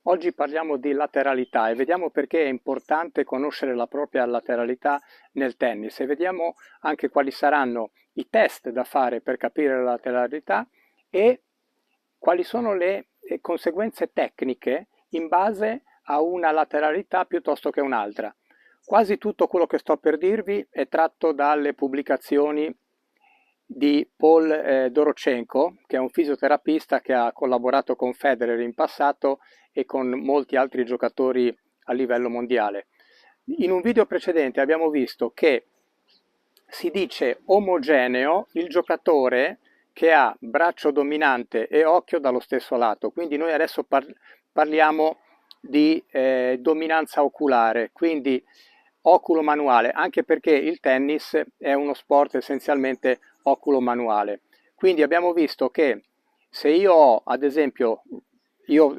Oggi parliamo di lateralità e vediamo perché è importante conoscere la propria lateralità nel tennis e vediamo anche quali saranno i test da fare per capire la lateralità e quali sono le conseguenze tecniche in base a una lateralità piuttosto che un'altra. Quasi tutto quello che sto per dirvi è tratto dalle pubblicazioni di Paul Dorochenko, che è un fisioterapista che ha collaborato con Federer in passato e con molti altri giocatori a livello mondiale. In un video precedente abbiamo visto che si dice omogeneo il giocatore che ha braccio dominante e occhio dallo stesso lato, quindi noi adesso parliamo di dominanza oculare, quindi oculo-manuale, anche perché il tennis è uno sport essenzialmente oculo-manuale. Quindi abbiamo visto che se io ho, ad esempio, io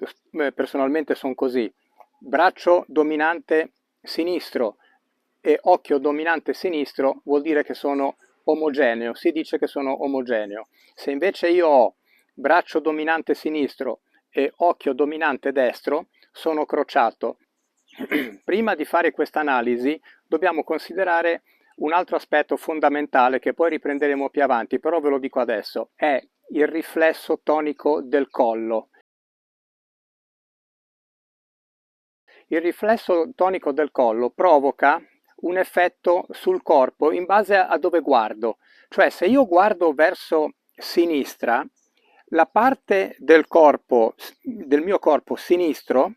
personalmente sono così, braccio dominante sinistro e occhio dominante sinistro, vuol dire che sono omogeneo, si dice che sono omogeneo. Se invece io ho braccio dominante sinistro e occhio dominante destro, sono crociato. Prima di fare questa analisi dobbiamo considerare un altro aspetto fondamentale che poi riprenderemo più avanti, però ve lo dico adesso, è il riflesso tonico del collo. Il riflesso tonico del collo provoca un effetto sul corpo in base a dove guardo, cioè se io guardo verso sinistra, la parte del corpo, del mio corpo sinistro,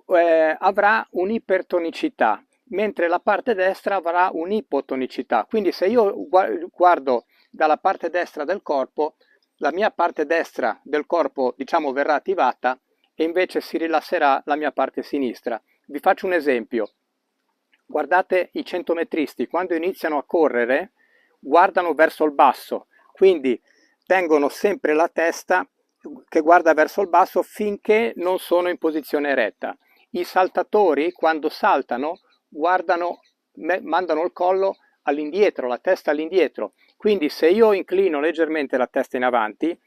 avrà un'ipertonicità, mentre la parte destra avrà un'ipotonicità. Quindi se io guardo dalla parte destra del corpo, la mia parte destra del corpo, diciamo, verrà attivata e invece si rilasserà la mia parte sinistra. Vi faccio un esempio. Guardate i centometristi, quando iniziano a correre, guardano verso il basso, quindi tengono sempre la testa che guarda verso il basso finché non sono in posizione eretta. I saltatori, quando saltano, guardano, mandano il collo all'indietro, la testa all'indietro. Quindi se io inclino leggermente la testa in avanti,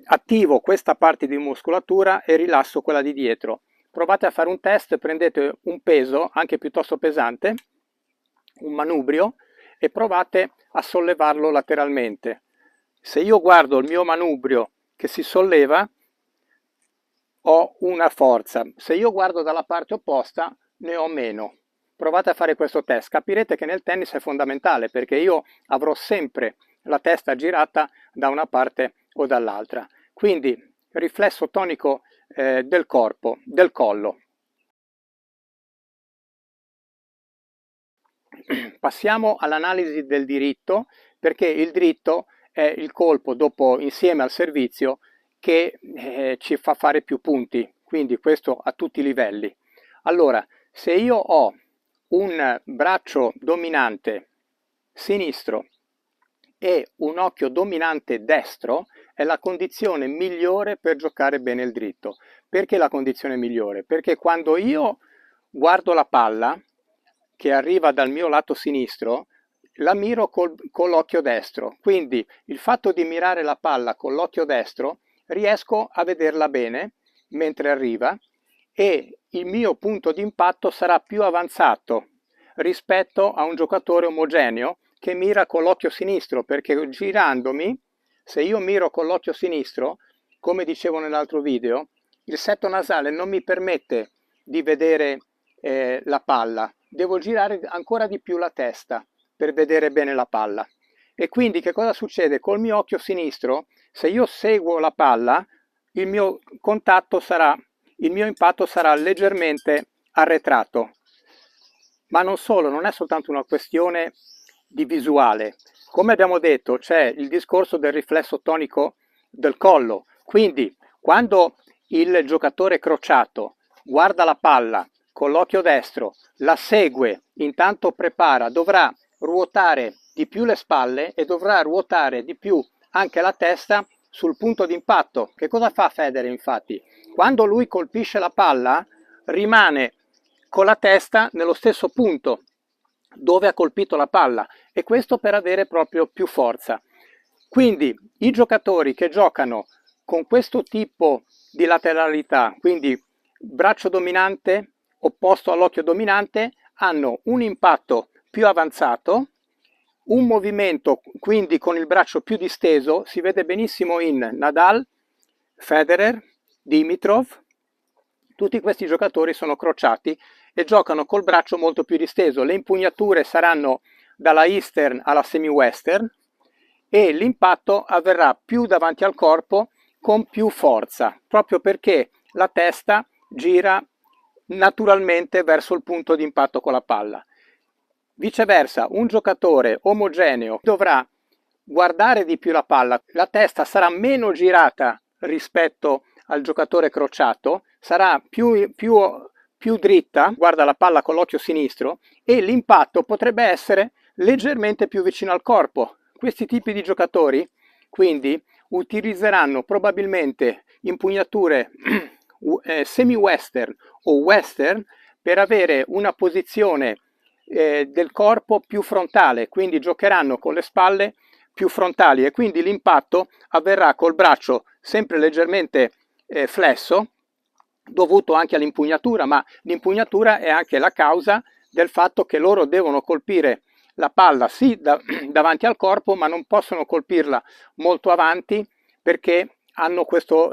attivo questa parte di muscolatura e rilasso quella di dietro. Provate a fare un test, prendete un peso, anche piuttosto pesante, un manubrio, e provate a sollevarlo lateralmente. Se io guardo il mio manubrio che si solleva, ho una forza. Se io guardo dalla parte opposta, ne ho meno. Provate a fare questo test, capirete che nel tennis è fondamentale perché io avrò sempre la testa girata da una parte o dall'altra. Quindi riflesso tonico del corpo, del collo. Passiamo all'analisi del diritto, perché il dritto è il colpo dopo insieme al servizio che ci fa fare più punti, quindi questo a tutti i livelli. Allora, se io ho un braccio dominante sinistro e un occhio dominante destro, è la condizione migliore per giocare bene il dritto. Perché la condizione migliore? Perché quando io guardo la palla che arriva dal mio lato sinistro, la miro con l'occhio destro. Quindi il fatto di mirare la palla con l'occhio destro, riesco a vederla bene mentre arriva e il mio punto di impatto sarà più avanzato rispetto a un giocatore omogeneo che mira con l'occhio sinistro, perché girandomi, se io miro con l'occhio sinistro, come dicevo nell'altro video, il setto nasale non mi permette di vedere la palla, devo girare ancora di più la testa per vedere bene la palla. E quindi che cosa succede? Col mio occhio sinistro, se io seguo la palla, il mio contatto sarà, il mio impatto sarà leggermente arretrato. Ma non solo, non è soltanto una questione di visuale. Come abbiamo detto, c'è il discorso del riflesso tonico del collo. Quindi, quando il giocatore crociato guarda la palla con l'occhio destro, la segue, intanto prepara, dovrà ruotare di più le spalle e dovrà ruotare di più anche la testa sul punto di impatto. Che cosa fa Federer infatti? Quando lui colpisce la palla, rimane con la testa nello stesso punto dove ha colpito la palla e questo per avere proprio più forza. Quindi i giocatori che giocano con questo tipo di lateralità, quindi braccio dominante opposto all'occhio dominante, hanno un impatto più avanzato, un movimento quindi con il braccio più disteso, si vede benissimo in Nadal, Federer, Dimitrov. Tutti questi giocatori sono crociati e giocano col braccio molto più disteso. Le impugnature saranno dalla eastern alla semi-western e l'impatto avverrà più davanti al corpo con più forza, proprio perché la testa gira naturalmente verso il punto di impatto con la palla. Viceversa, un giocatore omogeneo dovrà guardare di più la palla, la testa sarà meno girata rispetto al giocatore crociato, sarà più dritta, guarda la palla con l'occhio sinistro e l'impatto potrebbe essere leggermente più vicino al corpo. Questi tipi di giocatori quindi utilizzeranno probabilmente impugnature semi-western o western per avere una posizione del corpo più frontale, quindi giocheranno con le spalle più frontali e quindi l'impatto avverrà col braccio sempre leggermente flesso, dovuto anche all'impugnatura, ma l'impugnatura è anche la causa del fatto che loro devono colpire la palla sì davanti al corpo, ma non possono colpirla molto avanti perché hanno questo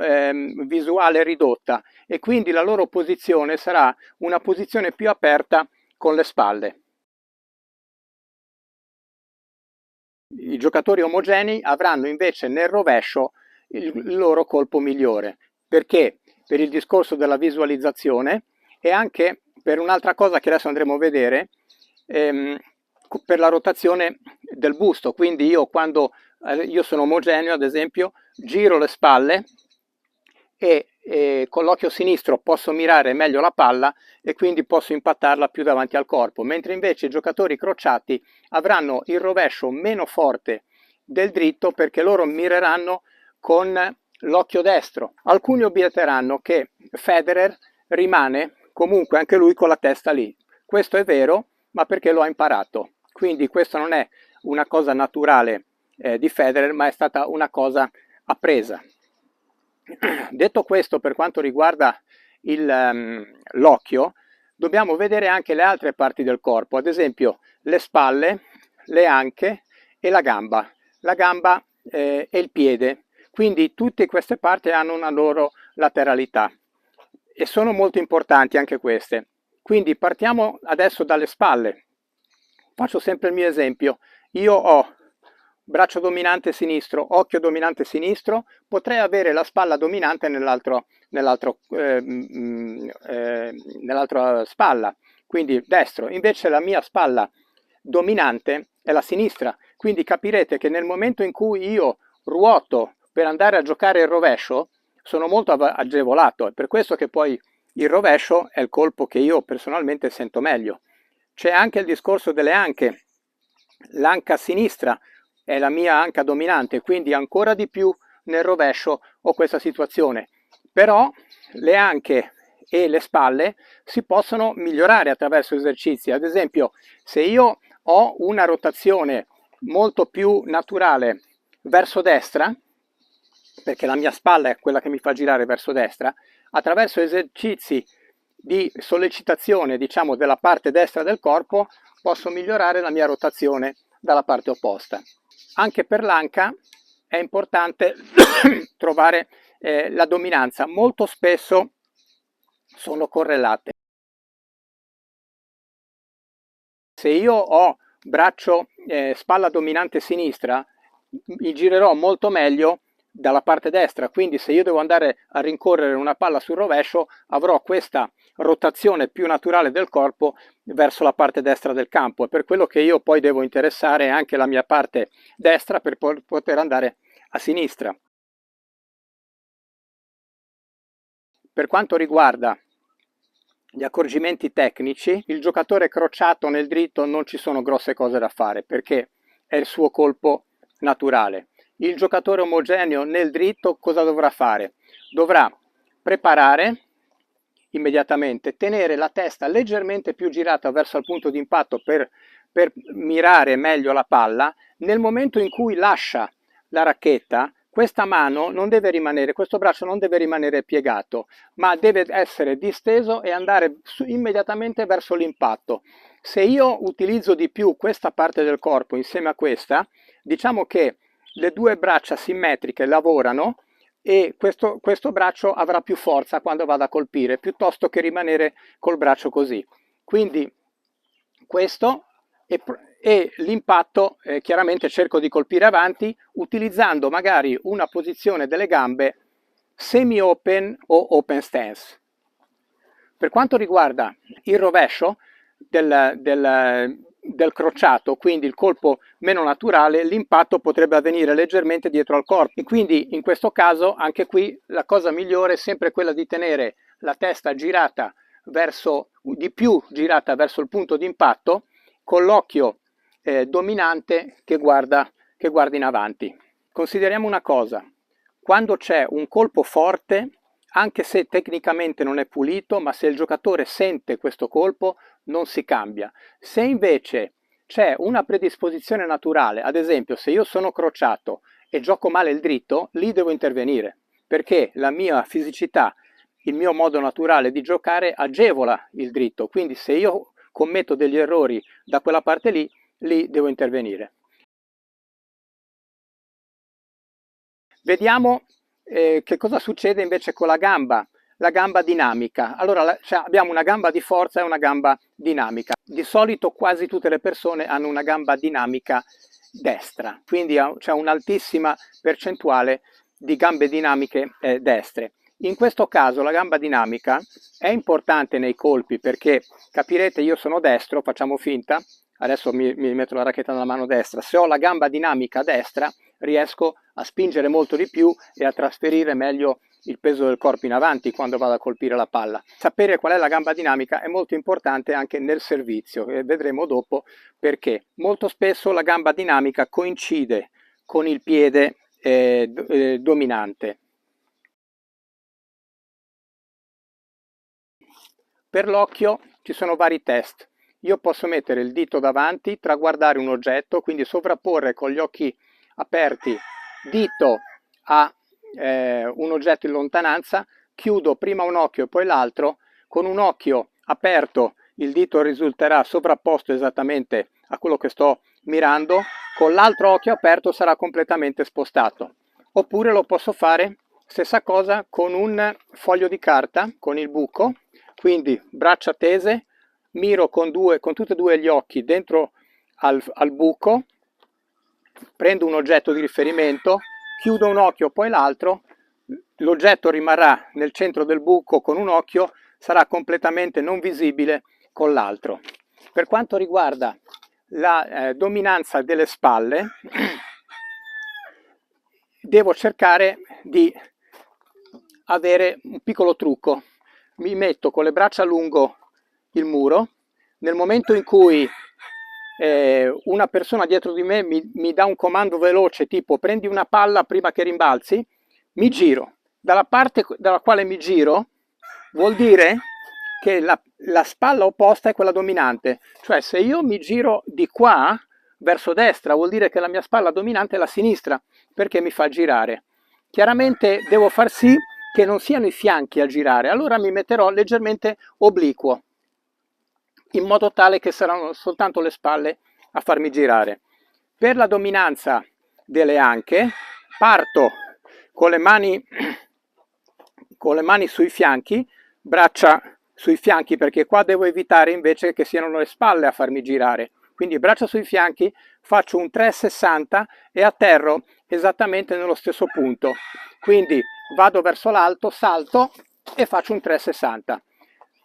visuale ridotta e quindi la loro posizione sarà una posizione più aperta con le spalle. I giocatori omogenei avranno invece nel rovescio il loro colpo migliore. Perché? Per il discorso della visualizzazione e anche per un'altra cosa che adesso andremo a vedere, per la rotazione del busto. Quindi io quando io sono omogeneo, ad esempio, giro le spalle e con l'occhio sinistro posso mirare meglio la palla e quindi posso impattarla più davanti al corpo, mentre invece i giocatori crociati avranno il rovescio meno forte del dritto perché loro mireranno con l'occhio destro. Alcuni obietteranno che Federer rimane comunque anche lui con la testa lì. Questo è vero, ma perché lo ha imparato. Quindi questo non è una cosa naturale di Federer, ma è stata una cosa appresa. Detto questo, per quanto riguarda l'occhio, dobbiamo vedere anche le altre parti del corpo, ad esempio le spalle, le anche e la gamba e il piede. Quindi tutte queste parti hanno una loro lateralità e sono molto importanti anche queste. Quindi partiamo adesso dalle spalle. Faccio sempre il mio esempio. Io ho braccio dominante sinistro, occhio dominante sinistro, potrei avere la spalla dominante nell'altra spalla, quindi destro. Invece la mia spalla dominante è la sinistra, quindi capirete che nel momento in cui io ruoto per andare a giocare il rovescio, sono molto agevolato. È per questo che poi il rovescio è il colpo che io personalmente sento meglio. C'è anche il discorso delle anche. L'anca sinistra è la mia anca dominante, quindi ancora di più nel rovescio ho questa situazione. Però le anche e le spalle si possono migliorare attraverso esercizi. Ad esempio, se io ho una rotazione molto più naturale verso destra, perché la mia spalla è quella che mi fa girare verso destra, attraverso esercizi di sollecitazione, diciamo, della parte destra del corpo, posso migliorare la mia rotazione dalla parte opposta. Anche per l'anca è importante trovare la dominanza, molto spesso sono correlate. Se io ho braccio, spalla dominante sinistra, mi girerò molto meglio dalla parte destra, quindi se io devo andare a rincorrere una palla sul rovescio avrò questa rotazione più naturale del corpo verso la parte destra del campo. È per quello che io poi devo interessare anche la mia parte destra per poter andare a sinistra. Per quanto riguarda gli accorgimenti tecnici, il giocatore crociato nel dritto non ci sono grosse cose da fare perché è il suo colpo naturale. Il giocatore omogeneo nel dritto cosa dovrà fare? Dovrà preparare immediatamente, tenere la testa leggermente più girata verso il punto di impatto per mirare meglio la palla. Nel momento in cui lascia la racchetta, questa mano non deve rimanere, questo braccio non deve rimanere piegato, ma deve essere disteso e andare immediatamente verso l'impatto. Se io utilizzo di più questa parte del corpo insieme a questa, diciamo che le due braccia simmetriche lavorano e questo braccio avrà più forza quando vado a colpire, piuttosto che rimanere col braccio così. Quindi questo e l'impatto chiaramente cerco di colpire avanti utilizzando magari una posizione delle gambe semi open o open stance. Per quanto riguarda il rovescio del crociato, quindi il colpo meno naturale, l'impatto potrebbe avvenire leggermente dietro al corpo e quindi in questo caso anche qui la cosa migliore è sempre quella di tenere la testa girata di più girata verso il punto di impatto, con l'occhio dominante che guarda in avanti. Consideriamo una cosa: quando c'è un colpo forte, anche se tecnicamente non è pulito, ma se il giocatore sente questo colpo non si cambia. Se invece c'è una predisposizione naturale, ad esempio se io sono crociato e gioco male il dritto, lì devo intervenire, perché la mia fisicità, il mio modo naturale di giocare agevola il dritto, quindi se io commetto degli errori da quella parte lì devo intervenire. Vediamo che cosa succede invece con la gamba dinamica. Allora abbiamo una gamba di forza e una gamba dinamica. Di solito quasi tutte le persone hanno una gamba dinamica destra, quindi c'è un'altissima percentuale di gambe dinamiche destre. In questo caso la gamba dinamica è importante nei colpi perché, capirete, io sono destro, facciamo finta, adesso mi metto la racchetta nella mano destra, se ho la gamba dinamica destra riesco a spingere molto di più e a trasferire meglio il peso del corpo in avanti quando vado a colpire la palla. Sapere qual è la gamba dinamica è molto importante anche nel servizio e vedremo dopo perché. Molto spesso la gamba dinamica coincide con il piede dominante. Per l'occhio ci sono vari test. Io posso mettere il dito davanti, traguardare un oggetto, quindi sovrapporre con gli occhi aperti dito a un oggetto in lontananza, chiudo prima un occhio e poi l'altro, con un occhio aperto il dito risulterà sovrapposto esattamente a quello che sto mirando, con l'altro occhio aperto sarà completamente spostato. Oppure lo posso fare, stessa cosa, con un foglio di carta, con il buco, quindi braccia tese, miro con tutti e due gli occhi dentro al buco, prendo un oggetto di riferimento, chiudo un occhio poi l'altro, l'oggetto rimarrà nel centro del buco con un occhio, sarà completamente non visibile con l'altro. Per quanto riguarda la dominanza delle spalle, devo cercare di avere un piccolo trucco. Mi metto con le braccia lungo il muro, nel momento in cui una persona dietro di me mi dà un comando veloce tipo prendi una palla prima che rimbalzi, mi giro. Dalla parte dalla quale mi giro vuol dire che la spalla opposta è quella dominante, cioè se io mi giro di qua verso destra vuol dire che la mia spalla dominante è la sinistra, perché mi fa girare. Chiaramente devo far sì che non siano i fianchi a girare, allora mi metterò leggermente obliquo, in modo tale che saranno soltanto le spalle a farmi girare. Per la dominanza delle anche parto con le mani sui fianchi, braccia sui fianchi, perché qua devo evitare invece che siano le spalle a farmi girare. Quindi braccia sui fianchi, faccio un 360 e atterro esattamente nello stesso punto. Quindi vado verso l'alto, salto e faccio un 360.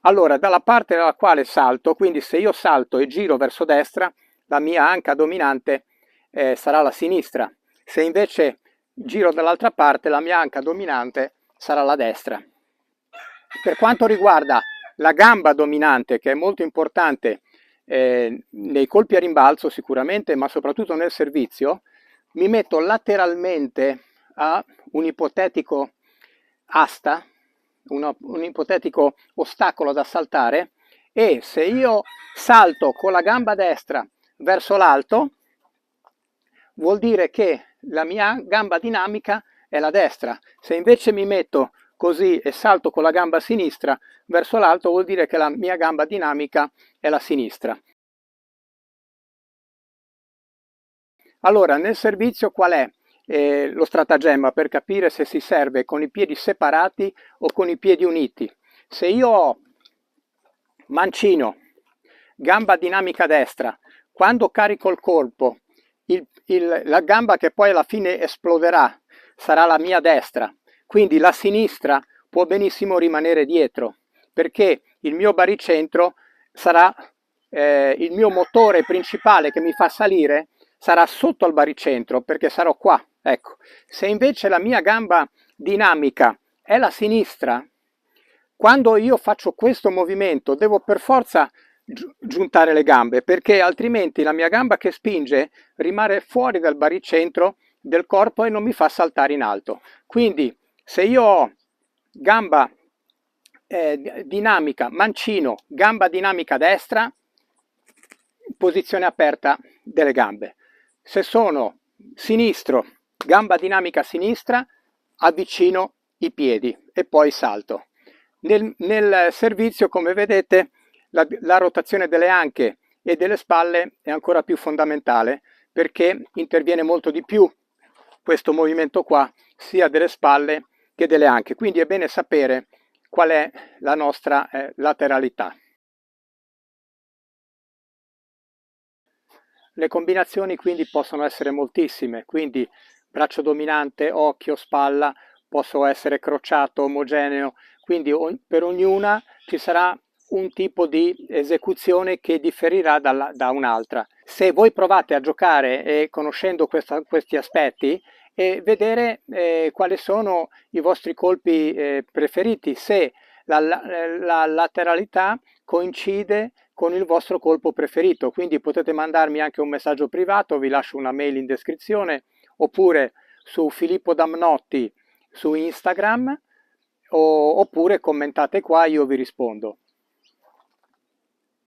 Allora, dalla parte dalla quale salto, quindi se io salto e giro verso destra, la mia anca dominante sarà la sinistra. Se invece giro dall'altra parte, la mia anca dominante sarà la destra. Per quanto riguarda la gamba dominante, che è molto importante nei colpi a rimbalzo sicuramente, ma soprattutto nel servizio, mi metto lateralmente a un ipotetico asta, un ipotetico ostacolo da saltare, e se io salto con la gamba destra verso l'alto, vuol dire che la mia gamba dinamica è la destra. Se invece mi metto così e salto con la gamba sinistra verso l'alto, vuol dire che la mia gamba dinamica è la sinistra. Allora, nel servizio qual è lo stratagemma per capire se si serve con i piedi separati o con i piedi uniti? Se io ho mancino, gamba dinamica destra, quando carico il colpo, la gamba che poi alla fine esploderà sarà la mia destra, quindi la sinistra può benissimo rimanere dietro, perché il mio baricentro sarà il mio motore principale che mi fa salire sarà sotto al baricentro, perché sarò qua. Ecco, se invece la mia gamba dinamica è la sinistra, quando io faccio questo movimento devo per forza giuntare le gambe, perché altrimenti la mia gamba che spinge rimane fuori dal baricentro del corpo e non mi fa saltare in alto. Quindi se io ho gamba dinamica, mancino, gamba dinamica destra, posizione aperta delle gambe. Se sono sinistro, gamba dinamica sinistra, avvicino i piedi e poi salto. Nel servizio, come vedete, la rotazione delle anche e delle spalle è ancora più fondamentale, perché interviene molto di più questo movimento qua, sia delle spalle che delle anche. Quindi è bene sapere qual è la nostra lateralità. Le combinazioni quindi possono essere moltissime, quindi braccio dominante, occhio, spalla, posso essere crociato, omogeneo, quindi per ognuna ci sarà un tipo di esecuzione che differirà da un'altra. Se voi provate a giocare conoscendo questi aspetti e vedere quali sono i vostri colpi preferiti, se la lateralità coincide con il vostro colpo preferito, quindi potete mandarmi anche un messaggio privato, vi lascio una mail in descrizione, oppure su Filippo Damnotti su Instagram, oppure commentate qua, io vi rispondo.